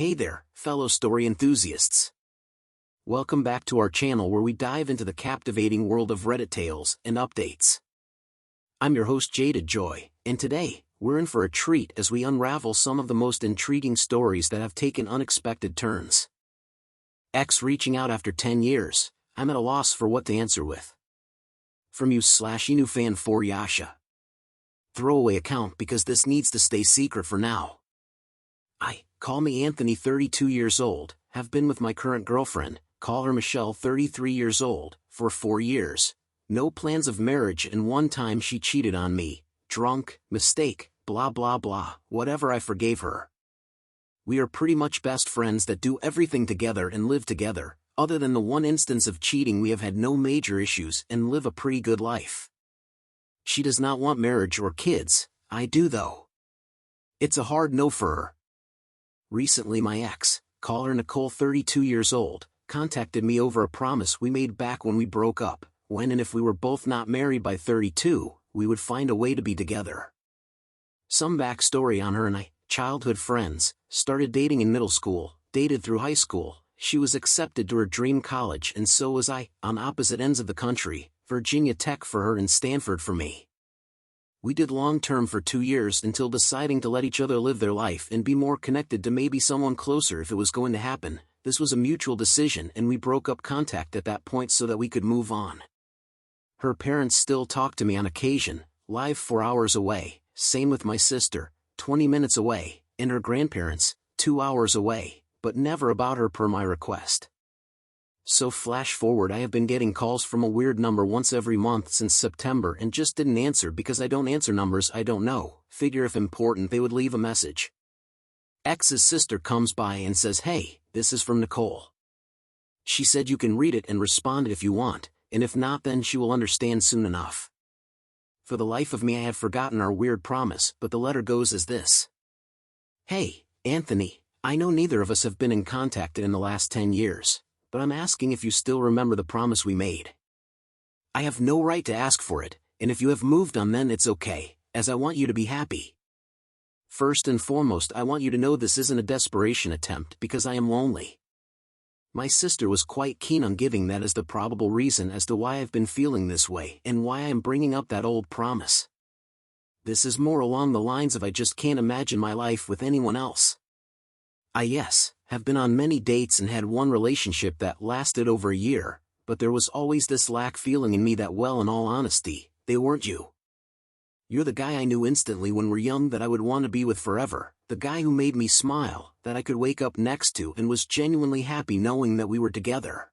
Hey there, fellow story enthusiasts. Welcome back to our channel where we dive into the captivating world of Reddit tales and updates. I'm your host JadedJoy, and today, we're in for a treat as we unravel some of the most intriguing stories that have taken unexpected turns. X reaching out after 10 years, I'm at a loss for what to answer with. From you/Inu fan 4 Yasha. Throwaway account because this needs to stay secret for now. Call me Anthony 32 years old, have been with my current girlfriend, call her Michelle 33 years old, for 4 years. No plans of marriage and one time she cheated on me, drunk, mistake, blah blah blah, whatever I forgave her. We are pretty much best friends that do everything together and live together, other than the one instance of cheating we have had no major issues and live a pretty good life. She does not want marriage or kids, I do though. It's a hard no for her. Recently my ex, call her Nicole 32 years old, contacted me over a promise we made back when we broke up, when and if we were both not married by 32, we would find a way to be together. Some backstory on her and I, childhood friends, started dating in middle school, dated through high school, she was accepted to her dream college and so was I, on opposite ends of the country, Virginia Tech for her and Stanford for me. We did long-term for 2 years until deciding to let each other live their life and be more connected to maybe someone closer if it was going to happen. This was a mutual decision and we broke up contact at that point so that we could move on. Her parents still talk to me on occasion, live 4 hours away, same with my sister, 20 minutes away, and her grandparents, 2 hours away, but never about her per my request. So flash forward, I have been getting calls from a weird number once every month since September and just didn't answer because I don't answer numbers I don't know, figure if important they would leave a message. X's sister comes by and says, "Hey, this is from Nicole. She said you can read it and respond if you want, and if not then she will understand soon enough." For the life of me I have forgotten our weird promise, but the letter goes as this. "Hey, Anthony, I know neither of us have been in contact in the last 10 years. But I'm asking if you still remember the promise we made. I have no right to ask for it, and if you have moved on then it's okay, as I want you to be happy. First and foremost I want you to know this isn't a desperation attempt because I am lonely." My sister was quite keen on giving that as the probable reason as to why I've been feeling this way and why I am bringing up that old promise. This is more along the lines of I just can't imagine my life with anyone else. Have been on many dates and had one relationship that lasted over a year, but there was always this lack feeling in me that well in all honesty, they weren't you. You're the guy I knew instantly when we're young that I would want to be with forever, the guy who made me smile, that I could wake up next to and was genuinely happy knowing that we were together.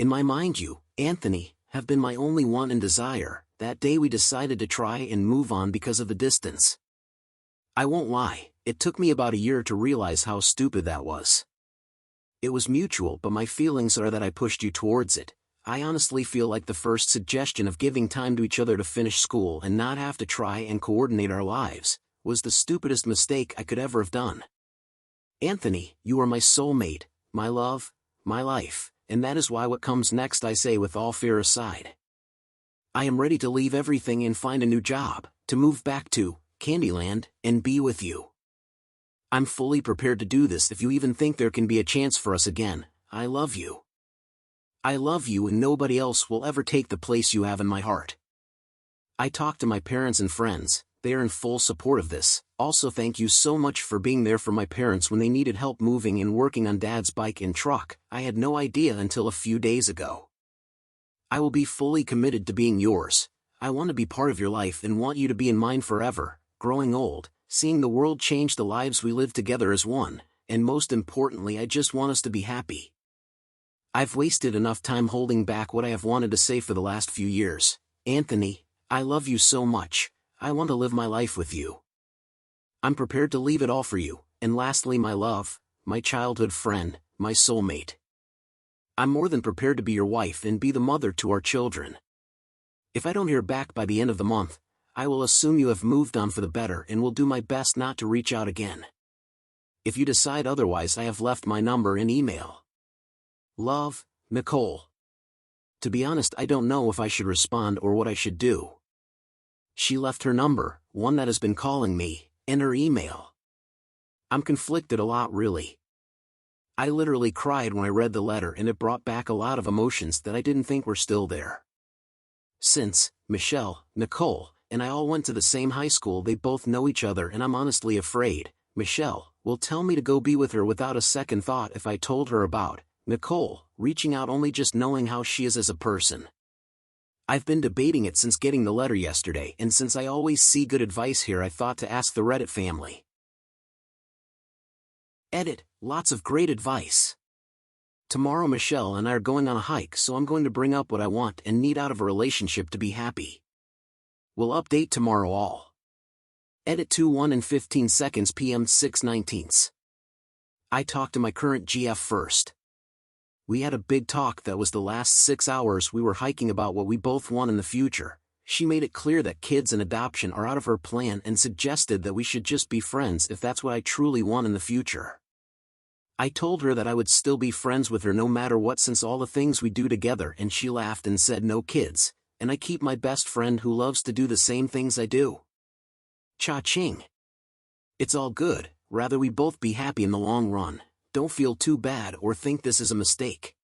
In my mind you, Anthony, have been my only want and desire. That day we decided to try and move on because of the distance. I won't lie. It took me about a year to realize how stupid that was. It was mutual but my feelings are that I pushed you towards it. I honestly feel like the first suggestion of giving time to each other to finish school and not have to try and coordinate our lives, was the stupidest mistake I could ever have done. Anthony, you are my soulmate, my love, my life, and that is why what comes next I say with all fear aside. I am ready to leave everything and find a new job, to move back to Candyland, and be with you. I'm fully prepared to do this if you even think there can be a chance for us again. I love you. I love you and nobody else will ever take the place you have in my heart." I talked to my parents and friends, they are in full support of this. Also thank you so much for being there for my parents when they needed help moving and working on Dad's bike and truck. I had no idea until a few days ago. I will be fully committed to being yours. I want to be part of your life and want you to be in mine forever. Growing old, seeing the world change the lives we live together as one, and most importantly I just want us to be happy. I've wasted enough time holding back what I have wanted to say for the last few years. Anthony, I love you so much, I want to live my life with you. I'm prepared to leave it all for you, and lastly my love, my childhood friend, my soulmate. I'm more than prepared to be your wife and be the mother to our children. If I don't hear back by the end of the month, I will assume you have moved on for the better and will do my best not to reach out again. If you decide otherwise I have left my number and email. Love, Nicole. To be honest I don't know if I should respond or what I should do. She left her number, one that has been calling me, and her email. I'm conflicted a lot really. I literally cried when I read the letter, and it brought back a lot of emotions that I didn't think were still there. Since Michelle, Nicole, and I all went to the same high school, they both know each other, and I'm honestly afraid Michelle will tell me to go be with her without a second thought if I told her about Nicole reaching out, only just knowing how she is as a person. I've been debating it since getting the letter yesterday, and since I always see good advice here, I thought to ask the Reddit family. Edit, lots of great advice. Tomorrow Michelle and I are going on a hike, so I'm going to bring up what I want and need out of a relationship to be happy. We'll update tomorrow all. Edit 2:1 and 15 seconds PM 6/19. I talked to my current GF first. We had a big talk that was the last 6 hours. We were hiking about what we both want in the future. She made it clear that kids and adoption are out of her plan and suggested that we should just be friends if that's what I truly want in the future. I told her that I would still be friends with her no matter what, since all the things we do together, and she laughed and said no kids, and I keep my best friend who loves to do the same things I do. Cha-ching. It's all good, rather we both be happy in the long run. Don't feel too bad or think this is a mistake.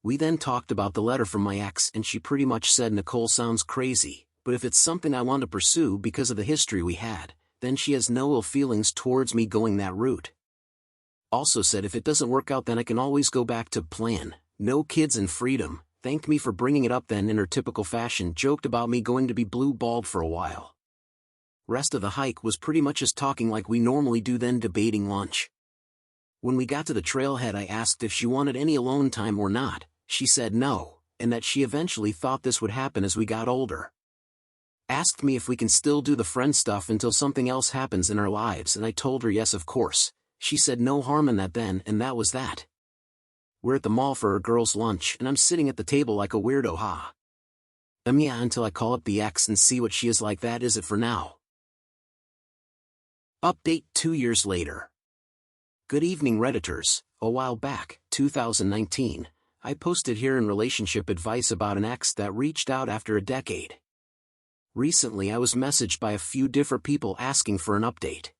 We then talked about the letter from my ex, and she pretty much said Nicole sounds crazy, but if it's something I want to pursue because of the history we had, then she has no ill feelings towards me going that route. Also said if it doesn't work out, then I can always go back to plan, no kids and freedom. Thanked me for bringing it up, then in her typical fashion joked about me going to be blue-balled for a while. Rest of the hike was pretty much just talking like we normally do, then debating lunch. When we got to the trailhead, I asked if she wanted any alone time or not. She said no, and that she eventually thought this would happen as we got older. Asked me if we can still do the friend stuff until something else happens in our lives, and I told her yes, of course. She said no harm in that then, and that was that. We're at the mall for our girls' lunch, and I'm sitting at the table like a weirdo, yeah, until I call up the ex and see what she is like. That is it for now. Update 2 years later. Good evening, Redditors. A while back, 2019, I posted here in relationship advice about an ex that reached out after a decade. Recently I was messaged by a few different people asking for an update.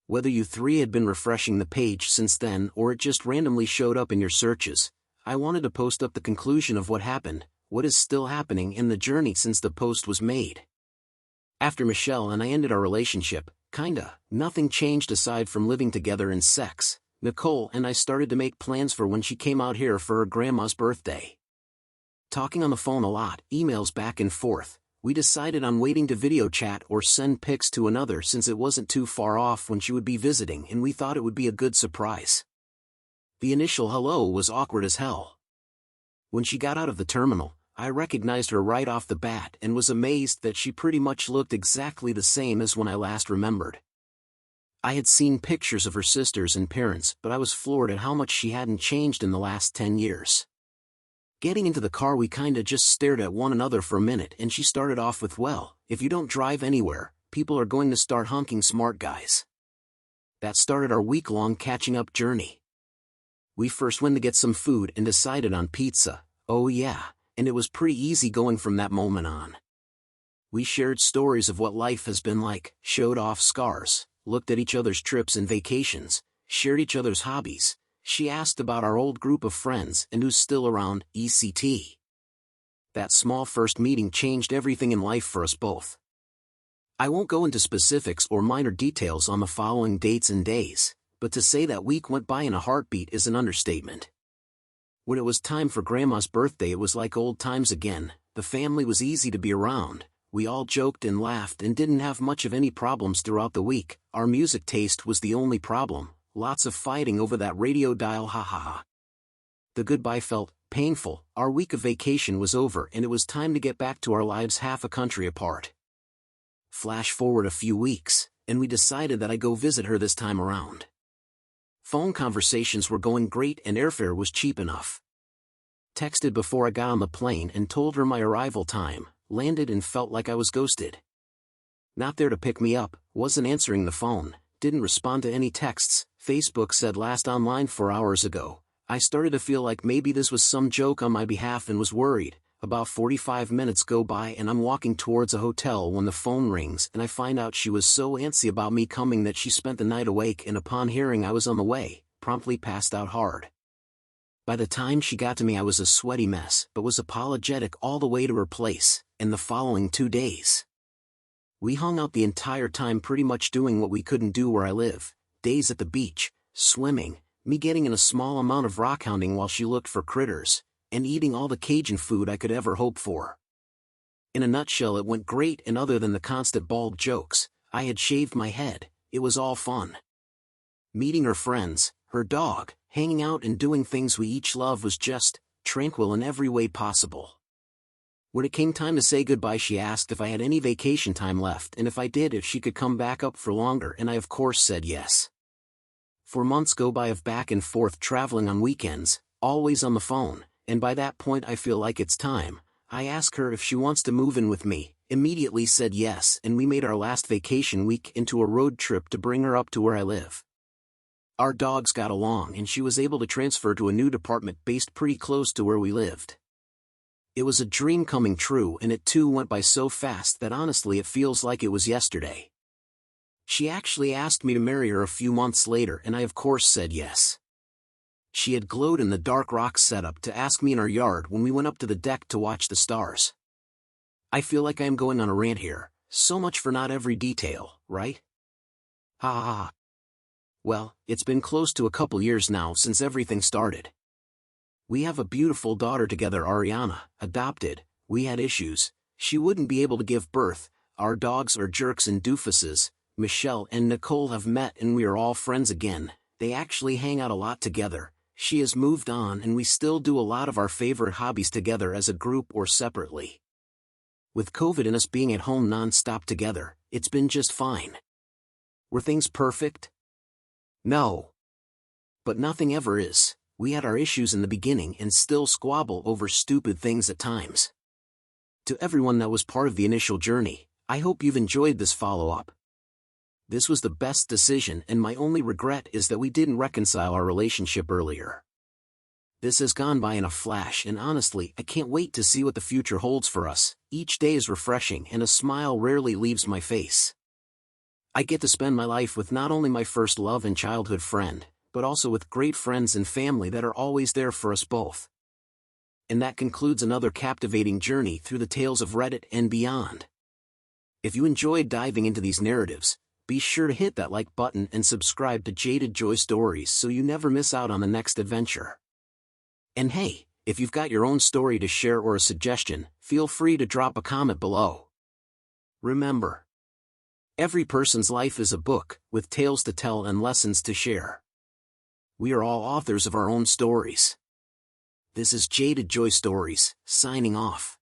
Whether you three had been refreshing the page since then or it just randomly showed up in your searches, I wanted to post up the conclusion of what happened, what is still happening in the journey since the post was made. After Michelle and I ended our relationship, nothing changed aside from living together and sex. Nicole and I started to make plans for when she came out here for her grandma's birthday. Talking on the phone a lot, emails back and forth, we decided on waiting to video chat or send pics to another since it wasn't too far off when she would be visiting, and we thought it would be a good surprise. The initial hello was awkward as hell. When she got out of the terminal, I recognized her right off the bat and was amazed that she pretty much looked exactly the same as when I last remembered. I had seen pictures of her sisters and parents, but I was floored at how much she hadn't changed in the last 10 years. Getting into the car, we just stared at one another for a minute, and she started off with, well, if you don't drive anywhere, people are going to start honking smart guys. That started our week-long catching-up journey. We first went to get some food and decided on pizza, oh yeah, and it was pretty easy going from that moment on. We shared stories of what life has been like, showed off scars, looked at each other's trips and vacations, shared each other's hobbies. She asked about our old group of friends and who's still around, ECT. That small first meeting changed everything in life for us both. I won't go into specifics or minor details on the following dates and days, but to say that week went by in a heartbeat is an understatement. When it was time for Grandma's birthday, it was like old times again. The family was easy to be around. We all joked and laughed and didn't have much of any problems throughout the week. Our music taste was the only problem. Lots of fighting over that radio dial, The goodbye felt painful. Our week of vacation was over and it was time to get back to our lives half a country apart. Flash forward a few weeks, and we decided that I'd go visit her this time around. Phone conversations were going great and airfare was cheap enough. Texted before I got on the plane and told her my arrival time, landed and felt like I was ghosted. Not there to pick me up, wasn't answering the phone, didn't respond to any texts. Facebook said last online 4 hours ago. I started to feel like maybe this was some joke on my behalf and was worried. About 45 minutes go by and I'm walking towards a hotel when the phone rings and I find out she was so antsy about me coming that she spent the night awake, and upon hearing I was on the way, promptly passed out hard. By the time she got to me I was a sweaty mess but was apologetic all the way to her place, in the following 2 days. We hung out the entire time pretty much doing what we couldn't do where I live, days at the beach, swimming, me getting in a small amount of rock hounding while she looked for critters, and eating all the Cajun food I could ever hope for. In a nutshell it went great, and other than the constant bald jokes, I had shaved my head, it was all fun. Meeting her friends, her dog, hanging out and doing things we each love was just tranquil in every way possible. When it came time to say goodbye she asked if I had any vacation time left and if I did if she could come back up for longer, and I of course said yes. 4 months go by of back and forth traveling on weekends, always on the phone, and by that point I feel like it's time. I ask her if she wants to move in with me, immediately said yes, and we made our last vacation week into a road trip to bring her up to where I live. Our dogs got along and she was able to transfer to a new department based pretty close to where we lived. It was a dream coming true, and it too went by so fast that honestly it feels like it was yesterday. She actually asked me to marry her a few months later, and I of course said yes. She had glowed in the dark rock setup to ask me in our yard when we went up to the deck to watch the stars. I feel like I am going on a rant here, so much for not every detail, right? Ha ha ha. Well, it's been close to a couple years now since everything started. We have a beautiful daughter together, Ariana, adopted. We had issues, she wouldn't be able to give birth, our dogs are jerks and doofuses. Michelle and Nicole have met and we are all friends again, they actually hang out a lot together. She has moved on and we still do a lot of our favorite hobbies together as a group or separately. With COVID and us being at home non-stop together, it's been just fine. Were things perfect? No. But nothing ever is. We had our issues in the beginning and still squabble over stupid things at times. To everyone that was part of the initial journey, I hope you've enjoyed this follow-up. This was the best decision, and my only regret is that we didn't reconcile our relationship earlier. This has gone by in a flash, and honestly, I can't wait to see what the future holds for us. Each day is refreshing and a smile rarely leaves my face. I get to spend my life with not only my first love and childhood friend, but also with great friends and family that are always there for us both. And that concludes another captivating journey through the tales of Reddit and beyond. If you enjoyed diving into these narratives, be sure to hit that like button and subscribe to JadedJoy Stories so you never miss out on the next adventure. And hey, if you've got your own story to share or a suggestion, feel free to drop a comment below. Remember, every person's life is a book, with tales to tell and lessons to share. We are all authors of our own stories. This is JadedJoy Stories, signing off.